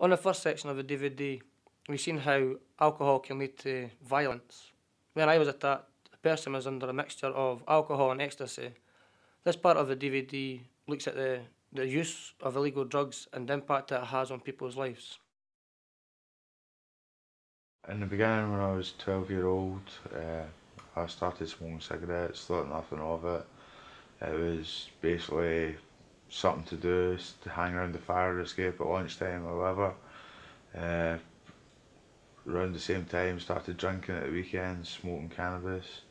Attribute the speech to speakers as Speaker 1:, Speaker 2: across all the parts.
Speaker 1: On the first section of the DVD, we've seen how alcohol can lead to violence. When I was attacked, the person was under a mixture of alcohol and ecstasy. This part of the DVD looks at the use of illegal drugs and the impact that it has on people's lives.
Speaker 2: In the beginning, when I was 12-year-old, I started smoking cigarettes, thought nothing of it. It was basically something to do, to hang around the fire escape at lunchtime or whatever. Around the same time, started drinking at the weekends, smoking cannabis.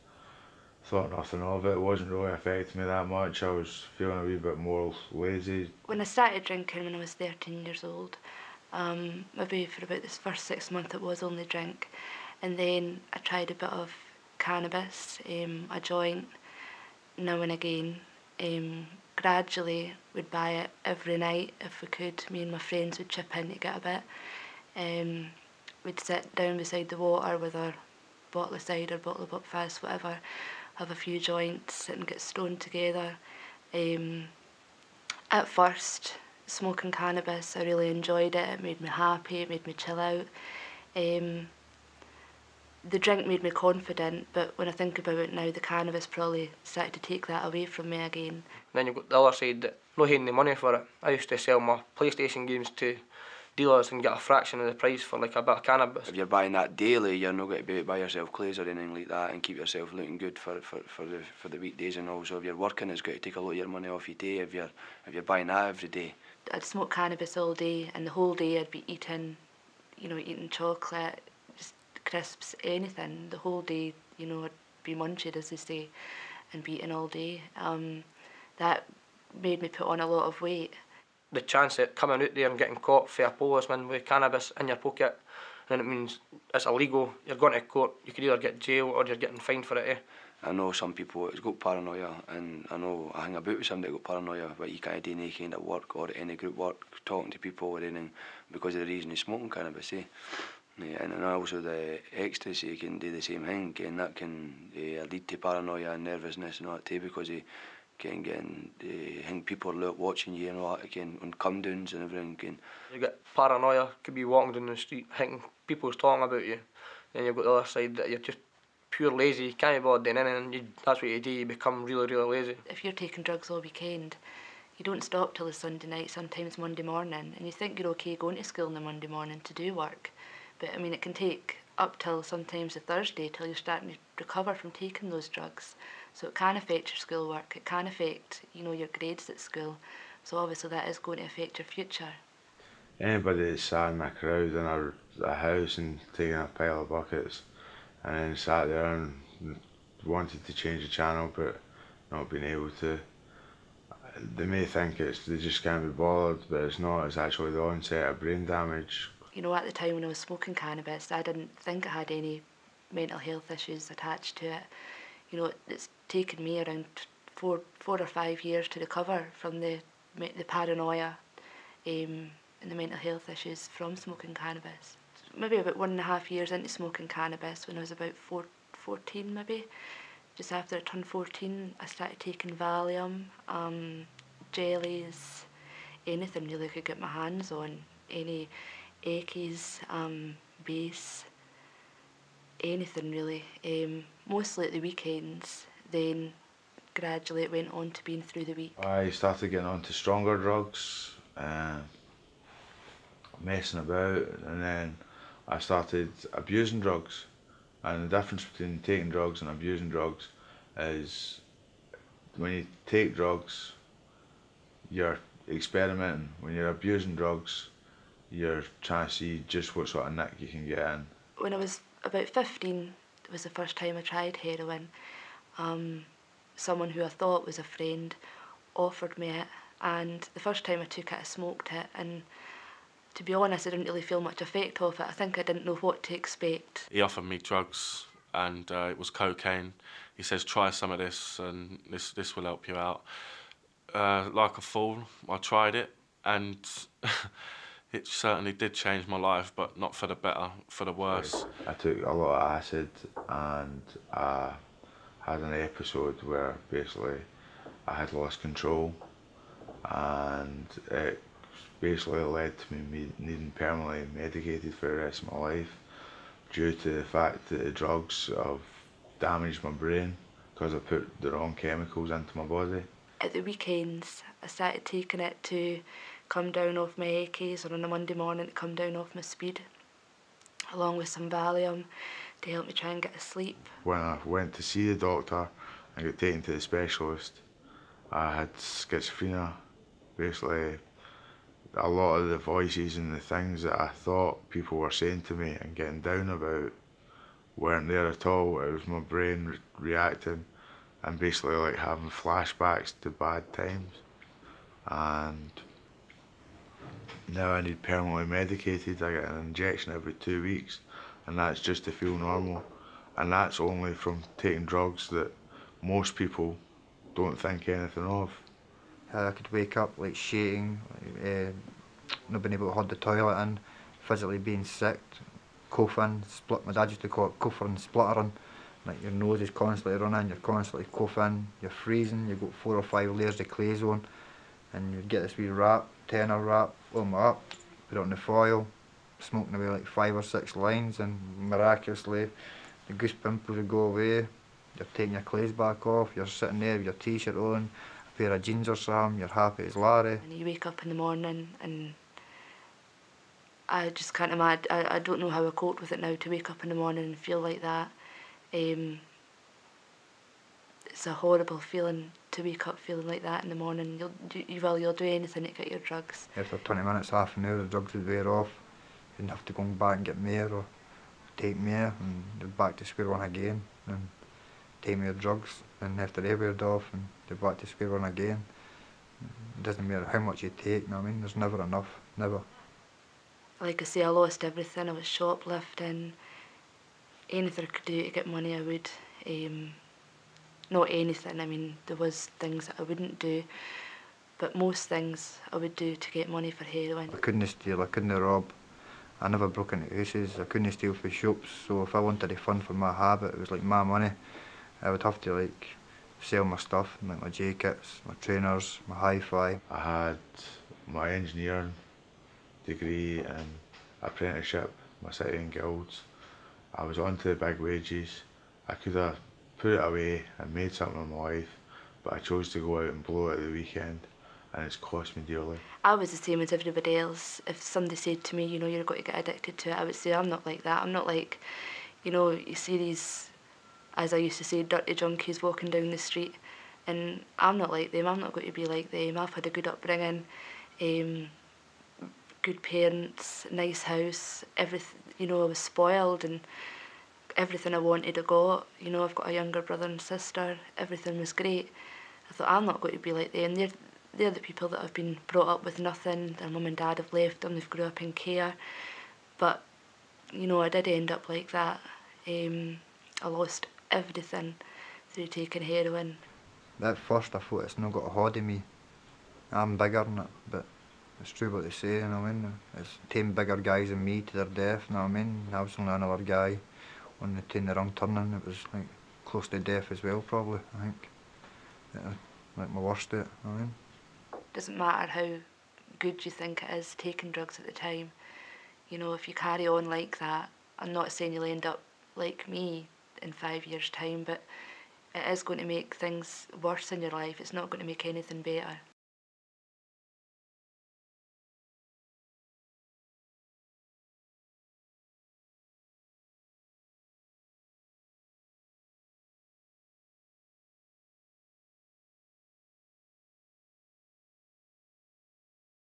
Speaker 2: Thought nothing of it. It wasn't really affecting me that much. I was feeling a wee bit more lazy.
Speaker 3: When I started drinking when I was 13 years old, maybe for about this first 6 months it was only drink, and then I tried a bit of cannabis, a joint now and again. Gradually we'd buy it every night if we could. Me and my friends would chip in to get a bit. We'd sit down beside the water with our bottle of cider, bottle of Buckfast, whatever, have a few joints, sit and get stoned together. At first, smoking cannabis, I really enjoyed it. It made me happy, it made me chill out. The drink made me confident, but when I think about it now, the cannabis probably started to take that away from me again.
Speaker 1: Then you've got the other side that not having the money for it. I used to sell my PlayStation games to dealers and get a fraction of the price for like a bit of cannabis.
Speaker 4: If you're buying that daily, you're not going to be able to buy yourself clothes or anything like that and keep yourself looking good for the weekdays and all. So if you're working, it's got to take a lot of your money off your day if you're buying that every day.
Speaker 3: I'd smoke cannabis all day, and the whole day I'd be eating chocolate, just crisps, anything. The whole day, I'd be munching, as they say, and be eating all day. That made me put on a lot of weight.
Speaker 1: The chance of coming out there and getting caught for a policeman with cannabis in your pocket, and it means it's illegal, you're going to court, you could either get jail or you're getting fined for it.
Speaker 4: I know some people it's got paranoia, and I know I hang about with somebody that got paranoia, but you can't do any kind of work or any group work, talking to people or anything because of the reason he's smoking cannabis. Yeah, and then also the ecstasy can do the same thing, and that can lead to paranoia and nervousness and all that too, because he can think people are watching you and all that, again, on come downs and everything.
Speaker 1: You get paranoia, could be walking down the street thinking people's talking about you. Then you've got the other side that you're just pure lazy, you can't be bothered doing anything, that's what you do, you become really, really lazy.
Speaker 3: If you're taking drugs all weekend, you don't stop till the Sunday night, sometimes Monday morning, and you think you're okay going to school on the Monday morning to do work. But I mean, it can take up till sometimes the Thursday till you're starting to recover from taking those drugs. So it can affect your schoolwork, it can affect, your grades at school. So obviously that is going to affect your future.
Speaker 2: Anybody that sat in a crowd in a house and taking a pile of buckets and then sat there and wanted to change the channel but not being able to, they may think they just can't be bothered, but it's not. It's actually the onset of brain damage.
Speaker 3: At the time when I was smoking cannabis, I didn't think I had any mental health issues attached to it. It's taken me around 4 or 5 years to recover from the paranoia and the mental health issues from smoking cannabis. Maybe about 1.5 years into smoking cannabis, when I was about 14 maybe, just after I turned 14, I started taking Valium, jellies, anything really I could get my hands on, any Eckies, base, anything really, mostly at the weekends. Then gradually it went on to being through the week.
Speaker 2: I started getting onto stronger drugs, messing about, and then I started abusing drugs. And the difference between taking drugs and abusing drugs is when you take drugs, you're experimenting. When you're abusing drugs, you're trying to see just what sort of nick you can get in.
Speaker 3: When I was about 15, it was the first time I tried heroin. Someone who I thought was a friend offered me it, and the first time I took it, I smoked it, and to be honest, I didn't really feel much effect of it. I think I didn't know what to expect.
Speaker 5: He offered me drugs, and it was cocaine. He says, try some of this, and this will help you out. Like a fool, I tried it, and it certainly did change my life, but not for the better, for the worse.
Speaker 2: I took a lot of acid, and I had an episode where basically I had lost control, and it basically led to me needing permanently medicated for the rest of my life due to the fact that the drugs have damaged my brain because I put the wrong chemicals into my body.
Speaker 3: At the weekends, I started taking it to come down off my Eckies, or on a Monday morning to come down off my speed, along with some Valium to help me try and get to sleep.
Speaker 2: When I went to see the doctor and got taken to the specialist, I had schizophrenia. Basically, a lot of the voices and the things that I thought people were saying to me and getting down about weren't there at all. It was my brain reacting and basically like having flashbacks to bad times. And now I need permanently medicated. I get an injection every 2 weeks, and that's just to feel normal. And that's only from taking drugs that most people don't think anything of.
Speaker 6: I could wake up like shaking, not being able to hold the toilet in, physically being sick, coughing, my dad used to call it coughing, spluttering, like your nose is constantly running, you're constantly coughing, you're freezing, you've got 4 or 5 layers of clays on, and you get this wee wrap, tenor wrap, warm it up, put it on the foil, smoking away like 5 or 6 lines, and miraculously the goose pimples would go away. You're taking your clays back off, you're sitting there with your t-shirt on, a pair of jeans or something, you're happy as Larry.
Speaker 3: And you wake up in the morning and I just can't imagine, I don't know how I cope with it now, to wake up in the morning and feel like that. It's a horrible feeling to wake up feeling like that in the morning. You'll do anything to get your drugs.
Speaker 6: After 20 minutes, half an hour, the drugs would wear off. You'd have to go back and get more or take more, and you're back to square one again and take more drugs, and after they weared off and you're back to square one again. It doesn't matter how much you take, you know what I mean? There's never enough, never.
Speaker 3: Like I say, I lost everything. I was shoplifting. Anything I could do to get money, I would. Not anything, I mean, there was things that I wouldn't do, but most things I would do to get money for heroin.
Speaker 6: I couldn't steal, I couldn't rob. I never broke into houses, I couldn't steal from shops, so if I wanted a fund for my habit, it was like my money. I would have to like sell my stuff, like my jackets, my trainers, my hi-fi.
Speaker 2: I had my engineering degree and apprenticeship, my City and Guilds. I was on to the big wages. I could have put it away and made something of my life, but I chose to go out and blow it at the weekend, and it's cost me dearly.
Speaker 3: I was the same as everybody else. If somebody said to me, you know, you're going to get addicted to it, I would say, I'm not like that. I'm not like, you know, you see these, as I used to say, dirty junkies walking down the street, and I'm not like them. I'm not going to be like them. I've had a good upbringing, good parents, nice house, everything. You know, I was spoiled, and everything I wanted I got. You know, I've got a younger brother and sister. Everything was great. I thought, I'm not going to be like them. They're the people that have been brought up with nothing. Their mum and dad have left them. They've grew up in care. But, you know, I did end up like that. I lost everything through taking heroin.
Speaker 6: At first I thought it's not got a hold of me. I'm bigger than it, but it's true what they say, you know what I mean? It's 10 bigger guys than me to their death, you know what I mean? I was only another guy on the wrong turning. It was like close to death as well, probably, I think. Yeah, like my worst state, you know what I mean?
Speaker 3: Doesn't matter how good you think it is taking drugs at the time. You know, if you carry on like that, I'm not saying you'll end up like me in 5 years' time, but it is going to make things worse in your life. It's not going to make anything better.